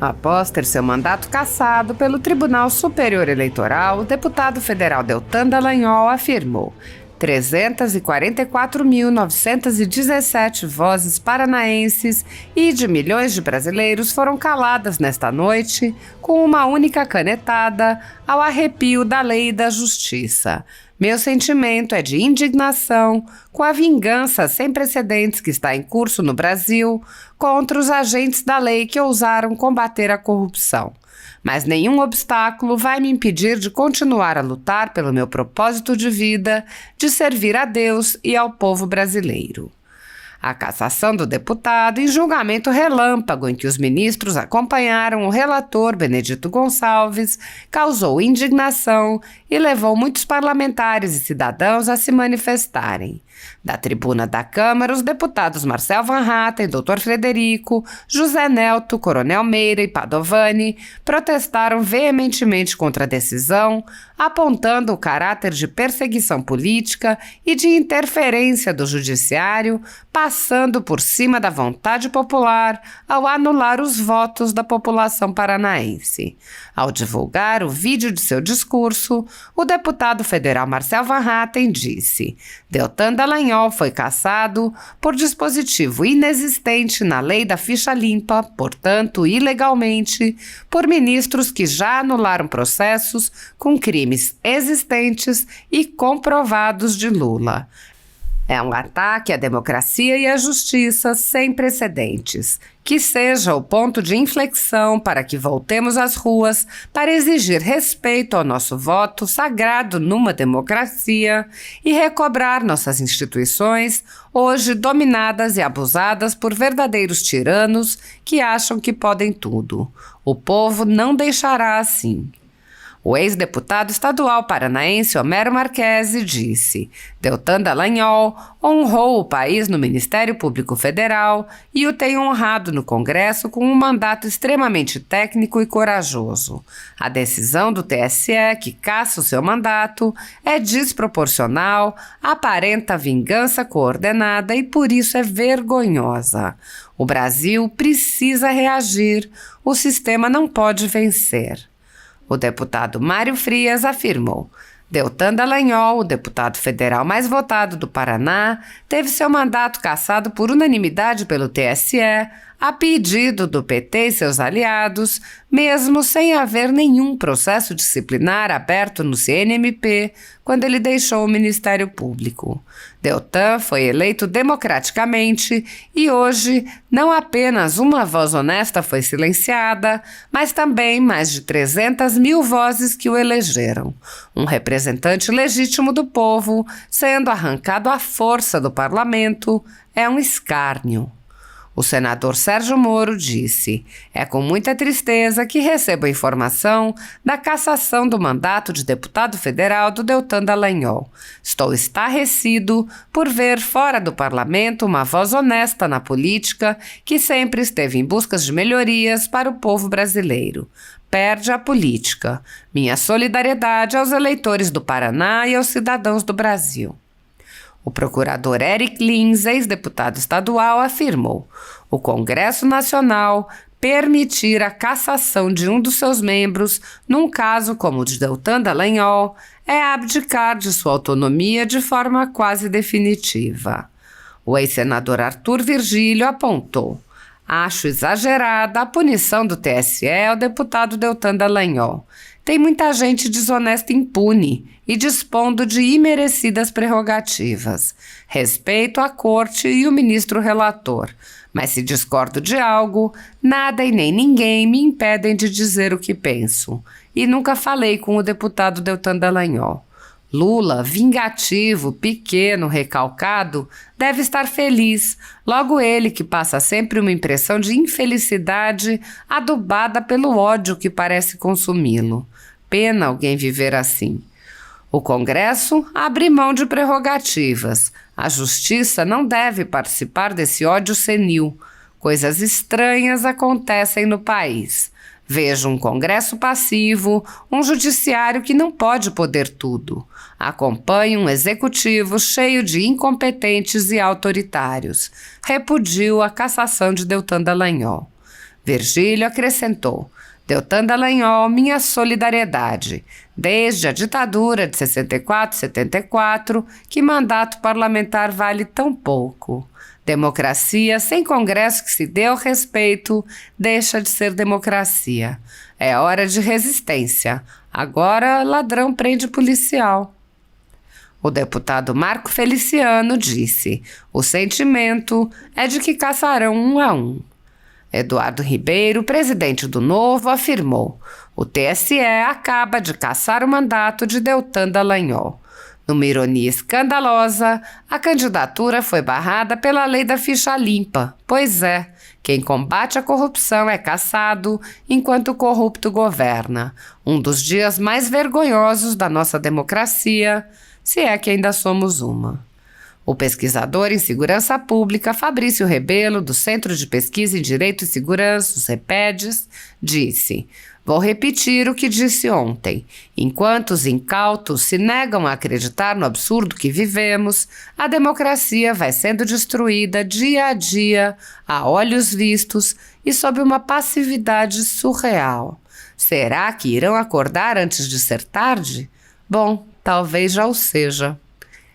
Após ter seu mandato cassado pelo Tribunal Superior Eleitoral, o deputado federal Deltan Dallagnol afirmou: 344.917 vozes paranaenses e de milhões de brasileiros foram caladas nesta noite com uma única canetada ao arrepio da lei e da justiça. Meu sentimento é de indignação com a vingança sem precedentes que está em curso no Brasil contra os agentes da lei que ousaram combater a corrupção. Mas nenhum obstáculo vai me impedir de continuar a lutar pelo meu propósito de vida, de servir a Deus e ao povo brasileiro. A cassação do deputado em julgamento relâmpago em que os ministros acompanharam o relator Benedito Gonçalves causou indignação e levou muitos parlamentares e cidadãos a se manifestarem. Da tribuna da Câmara, os deputados Marcel Van Hatten, Dr. Frederico, José Nelto, Coronel Meira e Padovani protestaram veementemente contra a decisão, apontando o caráter de perseguição política e de interferência do judiciário, passando por cima da vontade popular ao anular os votos da população paranaense. Ao divulgar o vídeo de seu discurso, o deputado federal Marcel Van Hatten disse: Deltan Dallagnol foi cassado por dispositivo inexistente na lei da ficha limpa, portanto, ilegalmente, por ministros que já anularam processos com crimes existentes e comprovados de Lula. É um ataque à democracia e à justiça sem precedentes. Que seja o ponto de inflexão para que voltemos às ruas para exigir respeito ao nosso voto sagrado numa democracia e recobrar nossas instituições, hoje dominadas e abusadas por verdadeiros tiranos que acham que podem tudo. O povo não deixará assim. O ex-deputado estadual paranaense Homero Marchesi disse: Deltan Dallagnol honrou o país no Ministério Público Federal e o tem honrado no Congresso com um mandato extremamente técnico e corajoso. A decisão do TSE, que caça o seu mandato, é desproporcional, aparenta vingança coordenada e por isso é vergonhosa. O Brasil precisa reagir, o sistema não pode vencer. O deputado Mário Frias afirmou: Deltan Dallagnol, o deputado federal mais votado do Paraná, teve seu mandato cassado por unanimidade pelo TSE, a pedido do PT e seus aliados, mesmo sem haver nenhum processo disciplinar aberto no CNMP quando ele deixou o Ministério Público. Deltan foi eleito democraticamente e hoje não apenas uma voz honesta foi silenciada, mas também mais de 300 mil vozes que o elegeram. Um representante legítimo do povo sendo arrancado à força do parlamento é um escárnio. O senador Sérgio Moro disse: é com muita tristeza que recebo a informação da cassação do mandato de deputado federal do Deltan Dallagnol. Estou estarrecido por ver fora do parlamento uma voz honesta na política que sempre esteve em busca de melhorias para o povo brasileiro. Perde a política. Minha solidariedade aos eleitores do Paraná e aos cidadãos do Brasil. O procurador Eric Lins, ex-deputado estadual, afirmou: o Congresso Nacional permitir a cassação de um dos seus membros, num caso como o de Deltan Dallagnol, é abdicar de sua autonomia de forma quase definitiva. O ex-senador Arthur Virgílio apontou: acho exagerada a punição do TSE ao deputado Deltan Dallagnol. Tem muita gente desonesta impune e dispondo de imerecidas prerrogativas. Respeito a corte e o ministro relator, mas se discordo de algo, nada e nem ninguém me impedem de dizer o que penso. E nunca falei com o deputado Deltan Dallagnol. Lula, vingativo, pequeno, recalcado, deve estar feliz, logo ele que passa sempre uma impressão de infelicidade adubada pelo ódio que parece consumi-lo. Pena alguém viver assim. O Congresso abre mão de prerrogativas. A Justiça não deve participar desse ódio senil. Coisas estranhas acontecem no país. Vejo um Congresso passivo, um judiciário que não pode poder tudo. Acompanho um executivo cheio de incompetentes e autoritários. Repudio a cassação de Deltan Dallagnol. Virgílio acrescentou: Deltan Dallagnol, minha solidariedade. Desde a ditadura de 64, 74, que mandato parlamentar vale tão pouco. Democracia sem Congresso que se dê ao respeito deixa de ser democracia. É hora de resistência. Agora, ladrão prende policial. O deputado Marco Feliciano disse: o sentimento é de que caçarão um a um. Eduardo Ribeiro, presidente do Novo, afirmou: o TSE acaba de cassar o mandato de Deltan Dallagnol. Numa ironia escandalosa, a candidatura foi barrada pela lei da ficha limpa. Pois é, quem combate a corrupção é cassado, enquanto o corrupto governa. Um dos dias mais vergonhosos da nossa democracia, se é que ainda somos uma. O pesquisador em segurança pública Fabrício Rebelo, do Centro de Pesquisa em Direito e Segurança, os CEPEDs, disse: vou repetir o que disse ontem. Enquanto os incautos se negam a acreditar no absurdo que vivemos, a democracia vai sendo destruída dia a dia, a olhos vistos e sob uma passividade surreal. Será que irão acordar antes de ser tarde? Bom, talvez já o seja.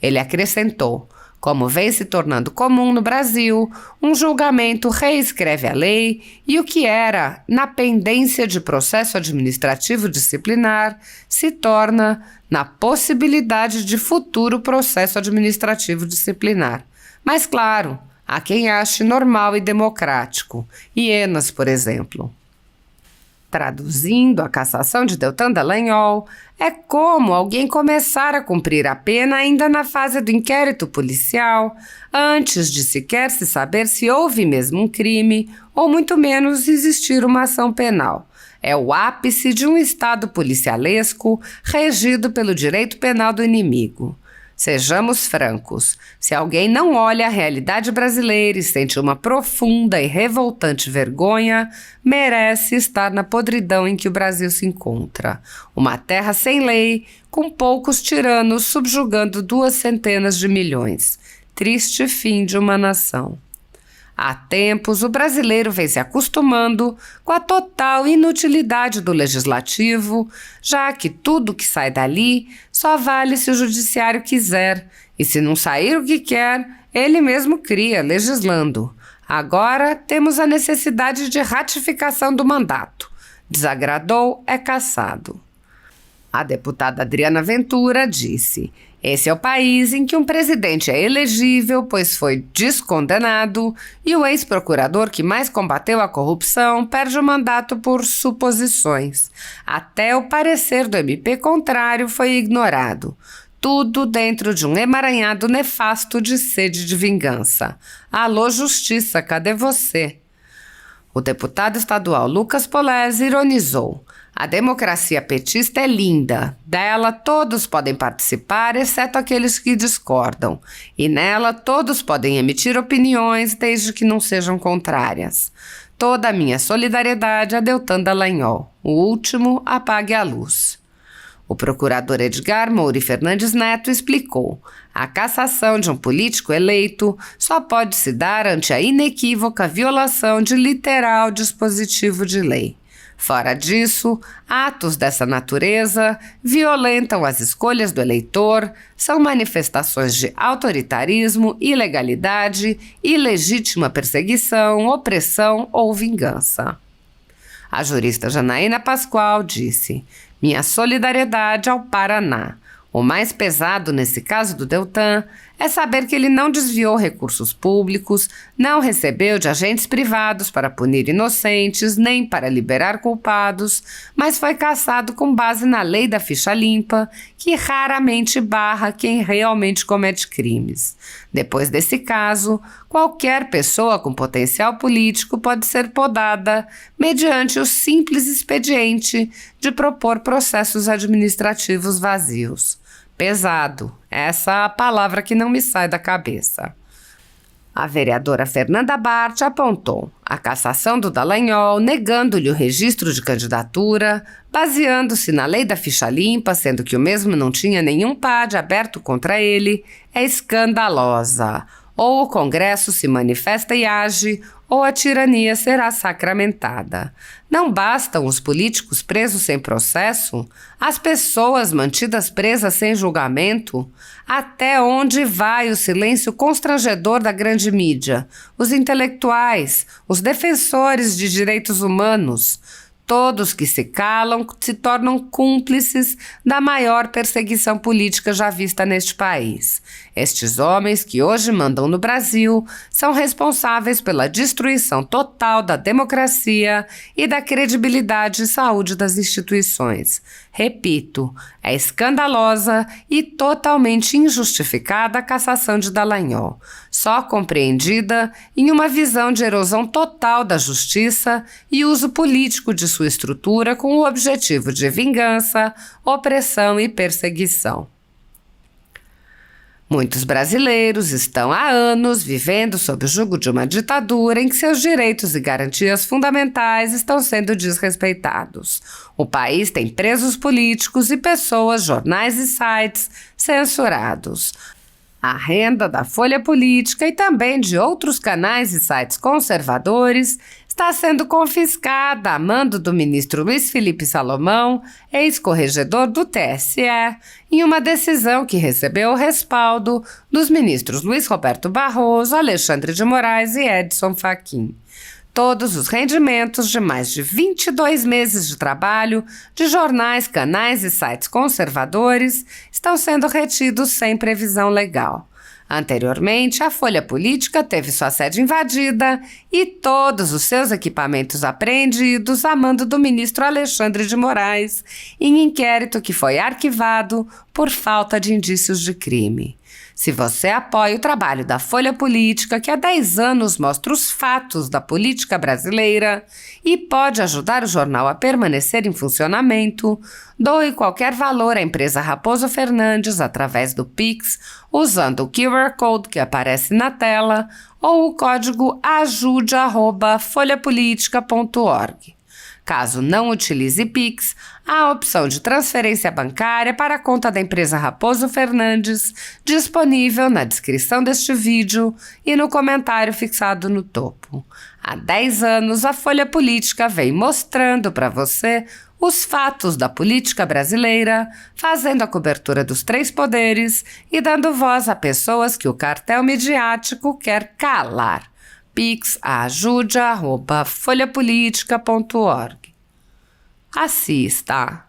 Ele acrescentou: como vem se tornando comum no Brasil, um julgamento reescreve a lei e o que era na pendência de processo administrativo disciplinar se torna na possibilidade de futuro processo administrativo disciplinar. Mas claro, há quem ache normal e democrático, hienas, por exemplo. Traduzindo, a cassação de Deltan Dallagnol é como alguém começar a cumprir a pena ainda na fase do inquérito policial, antes de sequer se saber se houve mesmo um crime ou muito menos existir uma ação penal. É o ápice de um Estado policialesco regido pelo direito penal do inimigo. Sejamos francos, se alguém não olha a realidade brasileira e sente uma profunda e revoltante vergonha, merece estar na podridão em que o Brasil se encontra. Uma terra sem lei, com poucos tiranos subjugando 200 de milhões. Triste fim de uma nação. Há tempos, o brasileiro vem se acostumando com a total inutilidade do legislativo, já que tudo que sai dali só vale se o judiciário quiser, e se não sair o que quer, ele mesmo cria, legislando. Agora temos a necessidade de ratificação do mandato. Desagradou, é cassado. A deputada Adriana Ventura disse: esse é o país em que um presidente é elegível, pois foi descondenado, e o ex-procurador que mais combateu a corrupção perde o mandato por suposições. Até o parecer do MP contrário foi ignorado. Tudo dentro de um emaranhado nefasto de sede de vingança. Alô, justiça, cadê você? O deputado estadual Lucas Polese ironizou: a democracia petista é linda, dela todos podem participar, exceto aqueles que discordam, e nela todos podem emitir opiniões desde que não sejam contrárias. Toda a minha solidariedade a Deltan Dallagnol. O último apague a luz. O procurador Edgar Moura Fernandes Neto explicou: a cassação de um político eleito só pode se dar ante a inequívoca violação de literal dispositivo de lei. Fora disso, atos dessa natureza violentam as escolhas do eleitor, são manifestações de autoritarismo, ilegalidade, ilegítima perseguição, opressão ou vingança. A jurista Janaína Pascoal disse: minha solidariedade ao Paraná. O mais pesado nesse caso do Deltan é saber que ele não desviou recursos públicos, não recebeu de agentes privados para punir inocentes, nem para liberar culpados, mas foi cassado com base na lei da ficha limpa, que raramente barra quem realmente comete crimes. Depois desse caso, qualquer pessoa com potencial político pode ser podada mediante o simples expediente de propor processos administrativos vazios. Pesado, essa é a palavra que não me sai da cabeça. A vereadora Fernanda Bart apontou a cassação do Dallagnol, negando-lhe o registro de candidatura, baseando-se na lei da ficha limpa, sendo que o mesmo não tinha nenhum PAD aberto contra ele, é escandalosa. Ou o Congresso se manifesta e age, ou a tirania será sacramentada. Não bastam os políticos presos sem processo? As pessoas mantidas presas sem julgamento? Até onde vai o silêncio constrangedor da grande mídia? Os intelectuais, os defensores de direitos humanos? Todos que se calam se tornam cúmplices da maior perseguição política já vista neste país. Estes homens que hoje mandam no Brasil são responsáveis pela destruição total da democracia e da credibilidade e saúde das instituições. Repito, é escandalosa e totalmente injustificada a cassação de Dallagnol, só compreendida em uma visão de erosão total da justiça e uso político de sua estrutura com o objetivo de vingança, opressão e perseguição. Muitos brasileiros estão há anos vivendo sob o jugo de uma ditadura em que seus direitos e garantias fundamentais estão sendo desrespeitados. O país tem presos políticos e pessoas, jornais e sites censurados. A renda da Folha Política e também de outros canais e sites conservadores está sendo confiscada a mando do ministro Luiz Felipe Salomão, ex-corregedor do TSE, em uma decisão que recebeu o respaldo dos ministros Luiz Roberto Barroso, Alexandre de Moraes e Edson Fachin. Todos os rendimentos de mais de 22 meses de trabalho de jornais, canais e sites conservadores estão sendo retidos sem previsão legal. Anteriormente, a Folha Política teve sua sede invadida e todos os seus equipamentos apreendidos a mando do ministro Alexandre de Moraes, em inquérito que foi arquivado por falta de indícios de crime. Se você apoia o trabalho da Folha Política, que há 10 anos mostra os fatos da política brasileira e pode ajudar o jornal a permanecer em funcionamento, doe qualquer valor à empresa Raposo Fernandes através do Pix, usando o QR Code que aparece na tela ou o código ajude@folhapolitica.org. Caso não utilize Pix, há a opção de transferência bancária para a conta da empresa Raposo Fernandes, disponível na descrição deste vídeo e no comentário fixado no topo. Há 10 anos, a Folha Política vem mostrando para você os fatos da política brasileira, fazendo a cobertura dos 3 poderes e dando voz a pessoas que o cartel midiático quer calar. pix@ajude@folhapolitica.org. Assista!